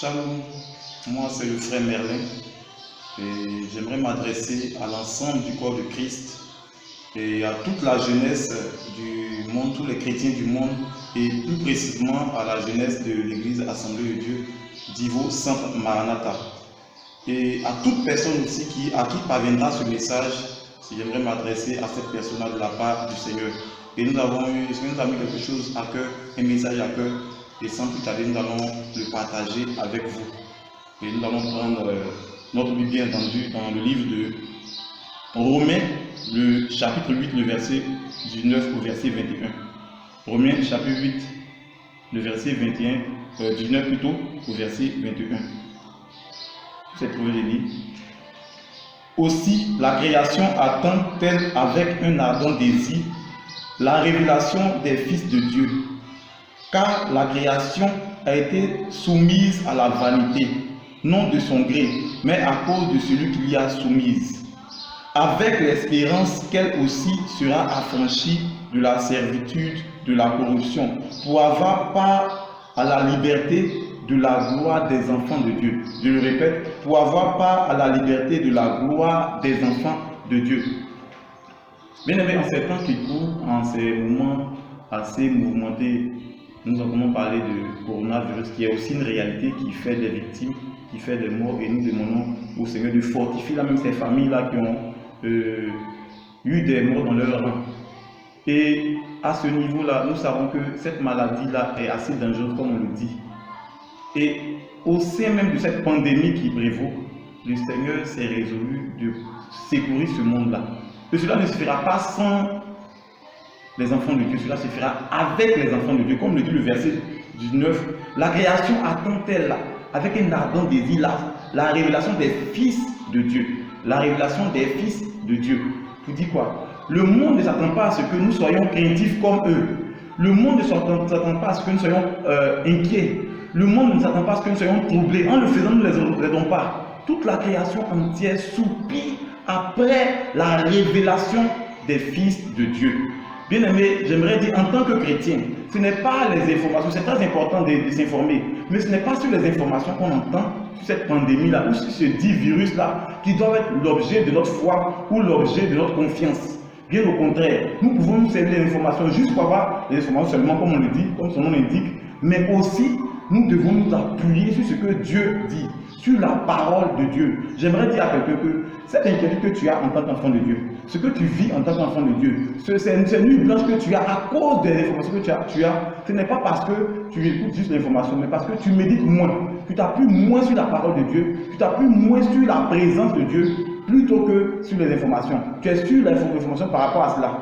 Shalom, moi c'est le frère Merlin et j'aimerais m'adresser à l'ensemble du corps de Christ et à toute la jeunesse du monde, tous les chrétiens du monde et plus précisément à la jeunesse de l'église Assemblée de Dieu d'Ivo Centre Maranatha. Et à toute personne aussi à qui parviendra ce message, si j'aimerais m'adresser à cette personne-là de la part du Seigneur. Et nous avons eu quelque chose à cœur, un message à cœur, et sans plus tarder, nous allons le partager avec vous. Et nous allons prendre notre Bible, bien entendu, dans le livre de Romains, le chapitre 8, le verset 19 au verset 21. Romains, chapitre 8, le verset 19 plutôt, au verset 21. C'est trouvé les livres. Aussi, la création attend-elle avec un ardent désir la révélation des fils de Dieu, car la création a été soumise à la vanité, non de son gré, mais à cause de celui qui l'y a soumise, avec l'espérance qu'elle aussi sera affranchie de la servitude de la corruption, pour avoir part à la liberté de la gloire des enfants de Dieu. Je le répète, pour avoir part à la liberté de la gloire des enfants de Dieu. Bien aimé, en ces temps qui courent, en ces moments assez mouvementés, nous entendons parler de coronavirus qui est aussi une réalité qui fait des victimes, qui fait des morts, et nous demandons au Seigneur de fortifier là même ces familles-là qui ont eu des morts dans leur rang. Et à ce niveau-là, nous savons que cette maladie-là est assez dangereuse, comme on le dit. Et au sein même de cette pandémie qui prévaut, le Seigneur s'est résolu de secourir ce monde-là. Et cela ne se fera pas sans les enfants de Dieu, cela se fera avec les enfants de Dieu. Comme le dit le verset 19, la création attend-elle avec un ardent désir la révélation des fils de Dieu. La révélation des fils de Dieu. Vous dites quoi? Le monde ne s'attend pas à ce que nous soyons craintifs comme eux. Le monde ne s'attend pas à ce que nous soyons inquiets. Le monde ne s'attend pas à ce que nous soyons troublés. En le faisant, nous ne les aidons pas. Toute la création entière soupire après la révélation des fils de Dieu. Bien aimé, j'aimerais dire en tant que chrétien, ce n'est pas les informations, c'est très important de s'informer, mais ce n'est pas sur les informations qu'on entend sur cette pandémie-là ou sur ce dit virus-là qui doivent être l'objet de notre foi ou l'objet de notre confiance. Bien au contraire, nous pouvons nous servir des informations juste pour avoir les informations seulement comme on le dit, comme son nom l'indique, mais aussi nous devons nous appuyer sur ce que Dieu dit, sur la parole de Dieu. J'aimerais dire à quelqu'un que cette inquiétude que tu as en tant qu'enfant de Dieu, ce que tu vis en tant qu'enfant de Dieu, c'est une blanche que tu as à cause des informations que tu as, ce n'est pas parce que tu écoutes juste l'information, mais parce que tu médites moins, tu t'appuies moins sur la parole de Dieu, tu t'appuies moins sur la présence de Dieu, plutôt que sur les informations. Tu es sur l'information par rapport à cela.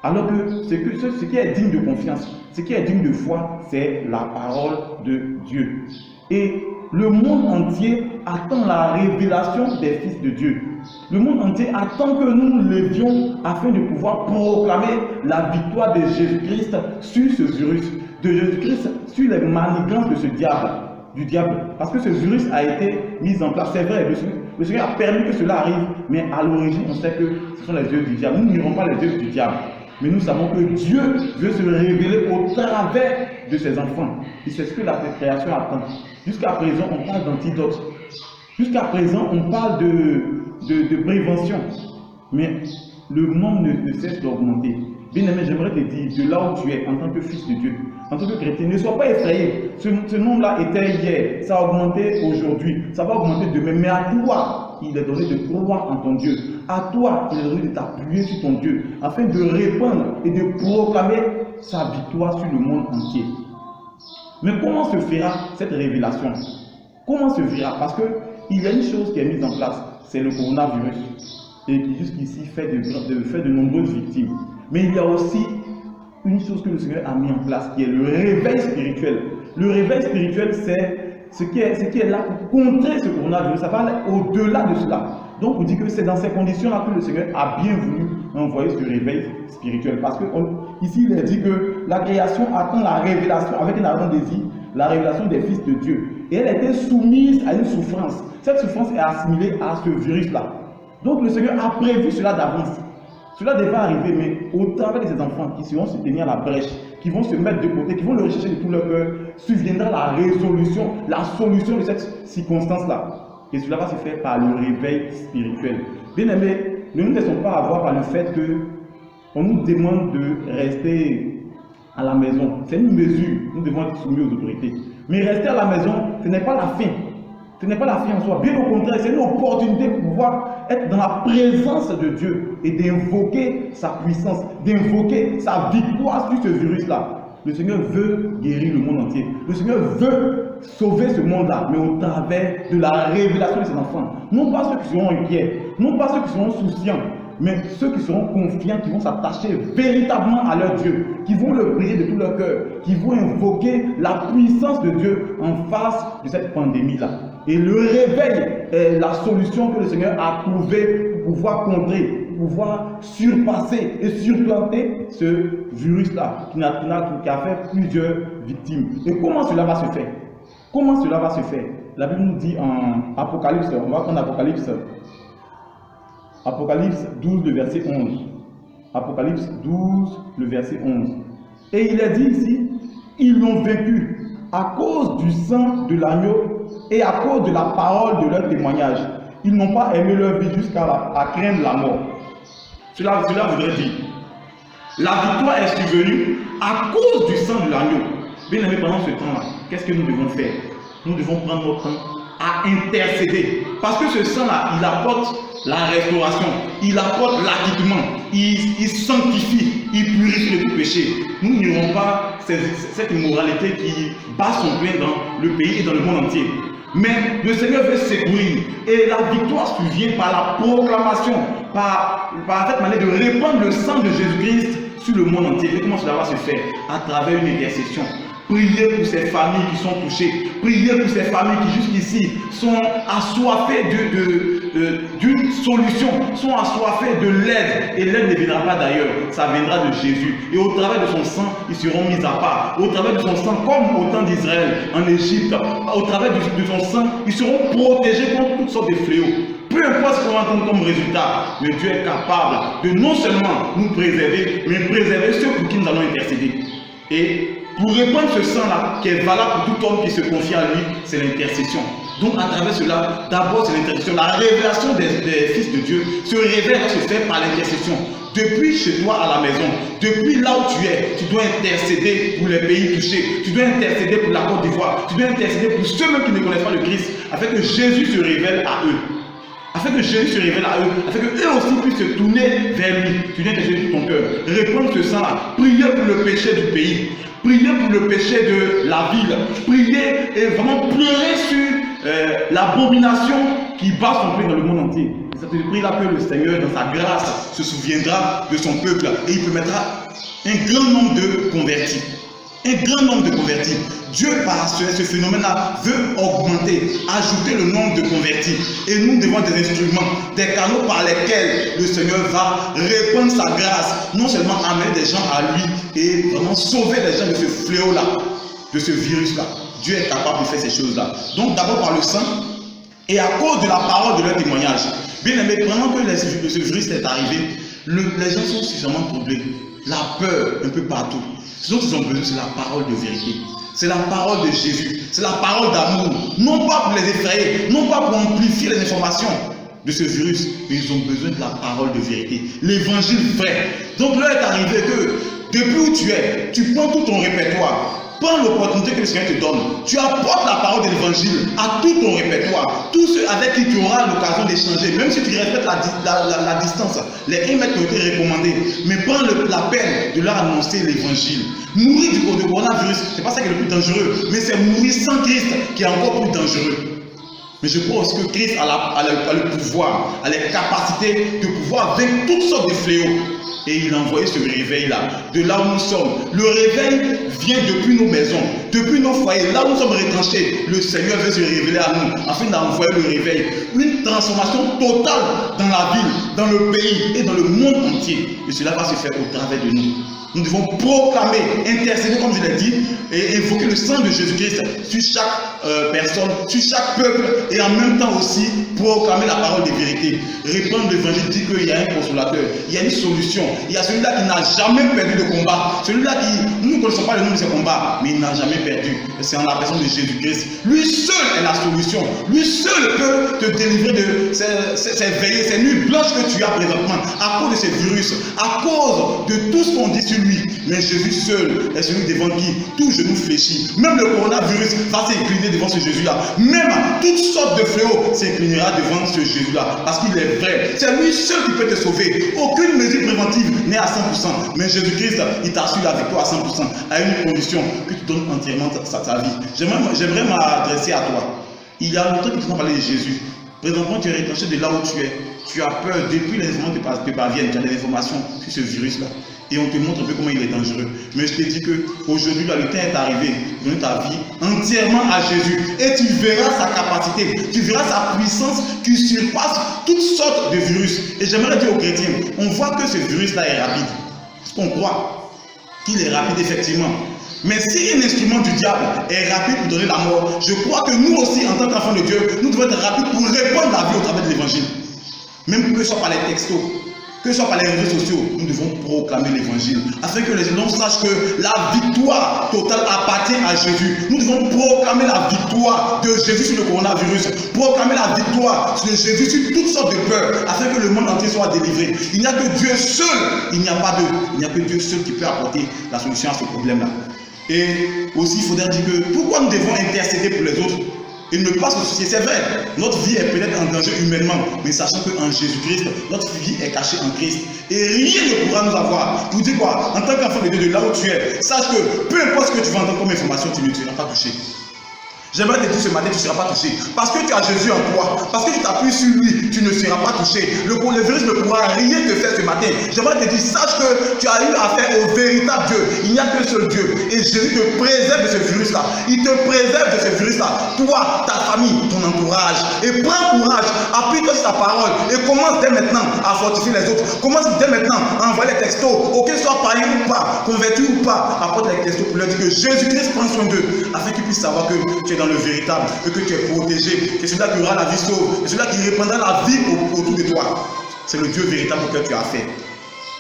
Alors que ce qui est digne de confiance, ce qui est digne de foi, c'est la parole de Dieu. Et le monde entier attend la révélation des fils de Dieu. Le monde entier attend que nous nous levions afin de pouvoir proclamer la victoire de Jésus-Christ sur ce virus, de Jésus-Christ sur les manigances de ce diable, du diable. Parce que ce virus a été mis en place, c'est vrai, le Seigneur a permis que cela arrive, mais à l'origine, on sait que ce sont les œuvres du diable. Nous n'irons pas les œuvres du diable. Mais nous savons que Dieu veut se révéler au travers de ses enfants. Et c'est ce que la création attend. Jusqu'à présent, on parle d'antidote. Jusqu'à présent, on parle de prévention. Mais le monde ne cesse d'augmenter. Bien aimé, j'aimerais te dire, de là où tu es, en tant que fils de Dieu, en tant que chrétien, ne sois pas effrayé. Ce nombre-là était hier, ça a augmenté aujourd'hui, ça va augmenter demain. Mais à toi, il est donné de croire en ton Dieu. À toi, il est donné de t'appuyer sur ton Dieu, afin de répandre et de proclamer sa victoire sur le monde entier. Mais comment se fera cette révélation? Comment se fera? Parce qu'il y a une chose qui est mise en place, c'est le coronavirus, et qui jusqu'ici fait de nombreuses victimes. Mais il y a aussi une chose que le Seigneur a mis en place, qui est le réveil spirituel. Le réveil spirituel, c'est ce qui est là pour contrer ce coronavirus. Ça va aller au-delà de cela. Donc, on dit que c'est dans ces conditions-là que le Seigneur a bien voulu envoyer ce réveil spirituel. Parce que ici, il est dit que la création attend la révélation, avec un ardent désir, la révélation des fils de Dieu. Et elle a été soumise à une souffrance. Cette souffrance est assimilée à ce virus-là. Donc, le Seigneur a prévu cela d'avance. Cela devait arriver, mais au travers de ces enfants qui vont se tenir à la brèche, qui vont se mettre de côté, qui vont le rechercher de tout leur cœur, surviendra la résolution, la solution de cette circonstance-là. Et cela va se faire par le réveil spirituel. Bien aimé, ne nous laissons pas avoir par le fait qu'on nous demande de rester à la maison. C'est une mesure, nous devons être soumis aux autorités. Mais rester à la maison, ce n'est pas la fin. Ce n'est pas la fin en soi. Bien au contraire, c'est une opportunité de pouvoir être dans la présence de Dieu et d'invoquer sa puissance, d'invoquer sa victoire sur ce virus-là. Le Seigneur veut guérir le monde entier. Le Seigneur veut sauver ce monde-là, mais au travers de la révélation de ses enfants. Non pas ceux qui seront inquiets, non pas ceux qui seront souciants, mais ceux qui seront confiants, qui vont s'attacher véritablement à leur Dieu, qui vont le prier de tout leur cœur, qui vont invoquer la puissance de Dieu en face de cette pandémie-là. Et le réveil est la solution que le Seigneur a trouvée pour pouvoir contrer, pour pouvoir surpasser et supplanter ce virus-là qui a fait plusieurs victimes. Et comment cela va se faire? Comment cela va se faire? La Bible nous dit en Apocalypse, on va prendre Apocalypse 12, le verset 11. Apocalypse 12, le verset 11. Et il est dit ici, ils l'ont vaincu à cause du sang de l'agneau et à cause de la parole de leur témoignage. Ils n'ont pas aimé leur vie jusqu'à craindre la mort. Cela voudrait dire, la victoire est survenue à cause du sang de l'agneau. Bien aimé, pendant ce temps-là, qu'est-ce que nous devons faire? Nous devons prendre notre temps à intercéder. Parce que ce sang-là, il apporte la restauration, il apporte l'acquittement, il sanctifie, il purifie de tout péché. Nous n'irons pas cette immoralité qui bat son plein dans le pays et dans le monde entier. Mais le Seigneur veut secourir. Et la victoire survient par la proclamation, par cette manière de répandre le sang de Jésus-Christ sur le monde entier. Et comment cela va se faire? À travers une intercession. Priez pour ces familles qui sont touchées. Priez pour ces familles qui jusqu'ici sont assoiffées d'une solution, sont assoiffées de l'aide. Et l'aide ne viendra pas d'ailleurs, ça viendra de Jésus. Et au travers de son sang, ils seront mis à part. Au travers de son sang, comme au temps d'Israël, en Égypte, au travers de son sang, ils seront protégés contre toutes sortes de fléaux. Peu importe ce qu'on entend comme résultat, mais Dieu est capable de non seulement nous préserver, mais préserver ceux pour qui nous allons intercéder. Et pour répandre ce sang-là, qui est valable pour tout homme qui se confie à lui, c'est l'intercession. Donc à travers cela, d'abord c'est l'intercession. La révélation des fils de Dieu se révèle à se faire par l'intercession. Depuis chez toi à la maison, depuis là où tu dois intercéder pour les pays touchés, tu dois intercéder pour la Côte d'Ivoire, tu dois intercéder pour ceux-mêmes qui ne connaissent pas le Christ, afin que Jésus se révèle à eux. Afin que Jésus se révèle à eux, afin qu'eux aussi puissent se tourner vers lui. Tu dois intercéder de tout ton cœur. Répandre ce sang-là. Prier pour le péché du pays. Prier pour le péché de la ville. Prier et vraiment pleurer sur l'abomination qui bat son plein dans le monde entier. Et c'est ce prix-là que le Seigneur, dans sa grâce, se souviendra de son peuple et il permettra un grand nombre de convertis. Un grand nombre de convertis. Dieu, par ce phénomène-là, veut augmenter, ajouter le nombre de convertis. Et nous devons des instruments, des canaux par lesquels le Seigneur va répandre sa grâce. Non seulement amener des gens à lui et vraiment sauver les gens de ce fléau-là, de ce virus-là. Dieu est capable de faire ces choses-là. Donc d'abord par le sang et à cause de la parole de leur témoignage. Bien aimé, pendant que ce virus est arrivé, les gens sont suffisamment troublés. La peur un peu partout. Ce dont ils ont besoin, c'est la parole de vérité. C'est la parole de Jésus. C'est la parole d'amour. Non pas pour les effrayer, non pas pour amplifier les informations de ce virus, mais ils ont besoin de la parole de vérité. L'évangile vrai. Donc là est arrivé que depuis où tu es, tu prends tout ton répertoire. Prends l'opportunité que le Seigneur te donne. Tu apportes la parole de l'évangile à tout ton répertoire. Tous ceux avec qui tu auras l'occasion d'échanger, même si tu respectes la distance, les 1 mètre qui ont été recommandés, mais prends la peine de leur annoncer l'évangile. Mourir du coronavirus, c'est pas ça qui est le plus dangereux, mais c'est mourir sans Christ qui est encore plus dangereux. Mais je crois aussi que Christ a le pouvoir, a les capacités de pouvoir vaincre toutes sortes de fléaux. Et il a envoyé ce réveil-là, de là où nous sommes. Le réveil vient depuis nos maisons, depuis nos foyers, là où nous sommes retranchés. Le Seigneur veut se révéler à nous, afin d'envoyer le réveil. Une transformation totale dans la ville, dans le pays et dans le monde entier. Et cela va se faire au travers de nous. Nous devons proclamer, intercéder, comme je l'ai dit, et invoquer le sang de Jésus-Christ sur chaque personne, sur chaque peuple, et en même temps aussi proclamer la parole de vérité. Répandre l'évangile dit qu'il y a un consolateur, il y a une solution, il y a celui-là qui n'a jamais perdu de combat, celui-là qui, nous ne connaissons pas le nom de ses combats, mais il n'a jamais perdu. C'est en la personne de Jésus-Christ. Lui seul est la solution, lui seul peut te délivrer de ces veillées, ces nuits blanches que tu as présentement, à cause de ces virus, à cause de tout ce qu'on dit sur lui. Mais Jésus seul est celui devant qui tout genou fléchit. Même le coronavirus va s'incliner devant ce Jésus-là. Même toutes sortes de fléaux s'inclinera devant ce Jésus-là. Parce qu'il est vrai. C'est lui seul qui peut te sauver. Aucune mesure préventive n'est à 100%. Mais Jésus-Christ, il t'assure la victoire à 100%. À une condition que tu donnes entièrement ta vie. J'aimerais m'adresser à toi. Il y a longtemps que tu m'as parlé de Jésus. Présentement, tu es retranché de là où tu es. Tu as peur. Depuis les informations te parviennent. Tu as des informations sur ce virus-là. Et on te montre un peu comment il est dangereux. Mais je te dis qu'aujourd'hui, le temps est arrivé de donner ta vie entièrement à Jésus. Et tu verras sa capacité, tu verras sa puissance qui surpasse toutes sortes de virus. Et j'aimerais dire aux chrétiens, on voit que ce virus-là est rapide. Parce qu'on croit qu'il est rapide, effectivement. Mais si un instrument du diable est rapide pour donner la mort, je crois que nous aussi, en tant qu'enfants de Dieu, nous devons être rapides pour répandre la vie au travers de l'évangile. Même que ce soit par les textos, que ce soit par les réseaux sociaux, nous devons proclamer l'évangile, afin que les gens sachent que la victoire totale appartient à Jésus. Nous devons proclamer la victoire de Jésus sur le coronavirus, proclamer la victoire de Jésus sur toutes sortes de peurs, afin que le monde entier soit délivré. Il n'y a que Dieu seul, il n'y a pas d'eux, il n'y a que Dieu seul qui peut apporter la solution à ce problème-là. Et aussi, il faudrait dire que pourquoi nous devons intercéder pour les autres et ne pas se soucier. C'est vrai, notre vie est peut-être en danger humainement, mais sachant qu'en Jésus-Christ, notre vie est cachée en Christ. Et rien ne pourra nous avoir. Vous dites quoi? En tant qu'enfant de Dieu, de là où tu es, sache que peu importe ce que tu vas entendre comme information, tu ne seras pas touché. J'aimerais te dire ce matin, tu ne seras pas touché. Parce que tu as Jésus en toi. Parce que tu t'appuies sur lui, tu ne seras pas touché. Le virus ne pourra rien te faire ce matin. J'aimerais te dire, sache que tu as eu affaire au véritable Dieu. Il n'y a qu'un seul Dieu. Et Jésus te préserve de ce virus-là. Il te préserve de ce virus-là. Toi, ta famille, ton entourage. Et prends courage. Appuie-toi sur ta parole. Et commence dès maintenant à fortifier les autres. Commence dès maintenant à envoyer les textos. Auquel soit païen ou pas, converti ou pas, apporte les textos pour leur dire que Jésus-Christ prend soin d'eux. Afin qu'ils puissent savoir que tu es dans le véritable et que tu es protégé, que celui-là qui aura la vie sauve, et celui-là qui répandra la vie autour de toi. C'est le Dieu véritable auquel tu as fait.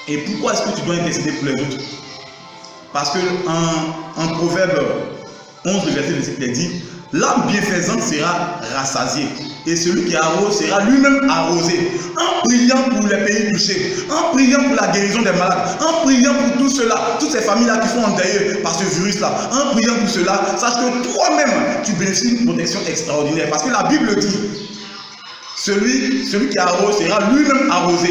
Et pourquoi est-ce que tu dois intercéder pour les autres? Parce que en Proverbe 11, le verset 27, il est dit: l'âme bienfaisante sera rassasiée, et celui qui arrose sera lui-même arrosé. En priant pour les pays touchés, en priant pour la guérison des malades, en priant pour tout cela, toutes ces familles-là qui sont endeuillées par ce virus-là, en priant pour cela, sache que toi-même, tu bénéficies d'une protection extraordinaire. Parce que la Bible dit, celui qui arrose sera lui-même arrosé.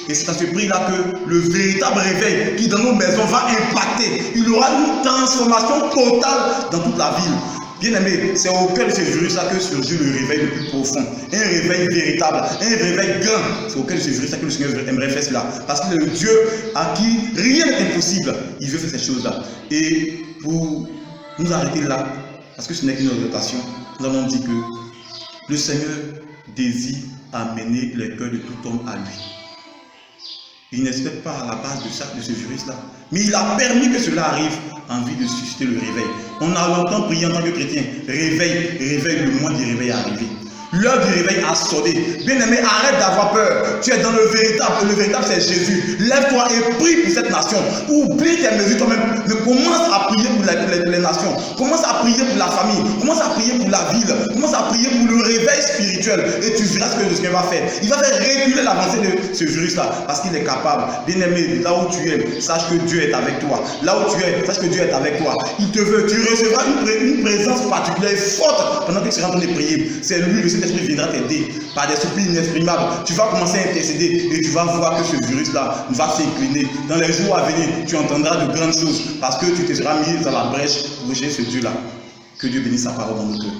Et c'est à ce prix-là que le véritable réveil qui dans nos maisons va impacter. Il y aura une transformation totale dans toute la ville. Bien aimé, c'est au cœur de ce virus-là que surgit le réveil le plus profond. Un réveil véritable, un réveil grand. C'est au cœur de ce virus-là que le Seigneur aimerait faire cela. Parce qu'il est le Dieu à qui rien n'est impossible. Il veut faire ces choses-là. Et pour nous arrêter là, parce que ce n'est qu'une exhortation, nous avons dit que le Seigneur désire amener les cœurs de tout homme à lui. Il n'espère pas à la base de ce virus-là. Mais il a permis que cela arrive en vue de susciter le réveil. On a longtemps prié en tant que chrétien. Réveil, réveil, le mois du réveil est arrivé. L'heure du réveil a sonné. Bien aimé, arrête d'avoir peur. Tu es dans le véritable. Le véritable, c'est Jésus. Lève-toi et prie pour cette nation. Oublie tes mesures toi-même. Mais commence à prier pour les nations. Commence à prier pour la famille. Commence à prier pour la ville. Commence à prier pour le réveil spirituel. Et tu verras ce que le Seigneur va faire. Il va faire reculer l'avancée de ce virus-là. Parce qu'il est capable. Bien aimé, là où tu es, sache que Dieu est avec toi. Là où tu es, sache que Dieu est avec toi. Il te veut. Tu recevras une présence particulière et forte pendant que tu seras en train de prier. C'est lui, le Saint-Esprit viendra t'aider par des soupirs inexprimables. Tu vas commencer à intercéder et tu vas voir que ce virus-là va s'incliner. Dans les jours à venir, tu entendras de grandes choses parce que tu te seras mis dans la brèche pour rechercher ce Dieu-là. Que Dieu bénisse sa parole dans nos cœurs.